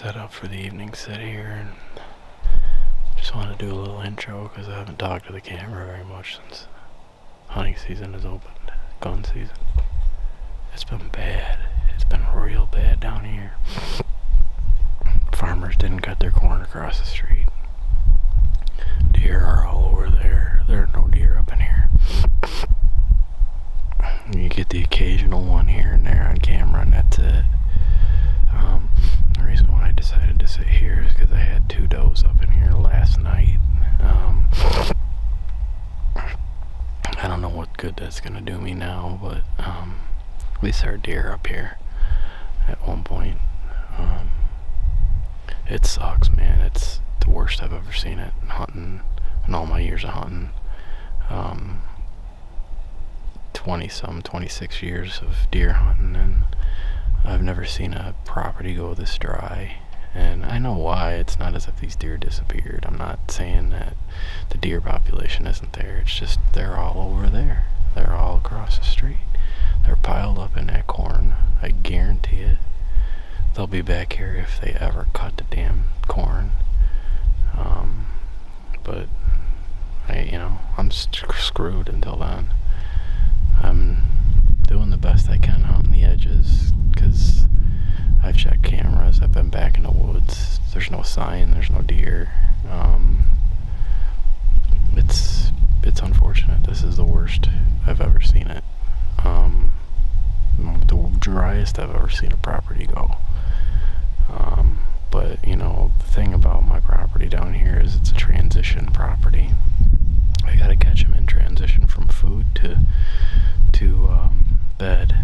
set up for the evening sit here and just want to do a little intro because I haven't talked to the camera very much since hunting season has opened, gun season. It's been bad. It's been real bad down here. Farmers didn't cut their corn across the street. Deer are all over there. There are no deer up in here. You get the occasional one here and there on camera, and that's it. The reason why I decided to sit here is because I had 2 does up in here last night. I don't know what good that's gonna do me now, but at least there are deer up here at one point. It sucks, man. It's the worst I've ever seen it hunting in all my years of hunting. 26 years of deer hunting, and I've never seen a property go this dry. And I know why. It's not as if these deer disappeared. I'm not saying that the deer population isn't there. It's just they're all over there. They're all across the street. They're piled up in that corn. I guarantee it. They'll be back here if they ever cut the damn corn. But I'm screwed until then. I'm doing the best I can out on the edges because I've checked cameras. I've been back in the woods. There's no sign. There's no deer. It's unfortunate. This is the worst I've ever seen it. The driest I've ever seen a property go. But the thing about my property down here is it's a transition property. I gotta catch them in transition from food to bed,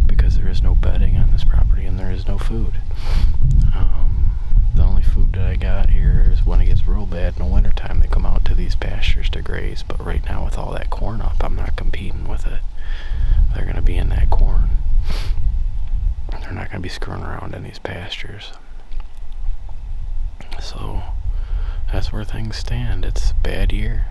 because there is no bedding on this property and there is no food. The only food that I got here is when it gets real bad in the wintertime. They come out to these pastures to graze, but right now with all that corn up, I'm not competing with it. They're gonna be in that corn. They're not gonna be screwing around in these pastures. So that's where things stand. It's a bad year.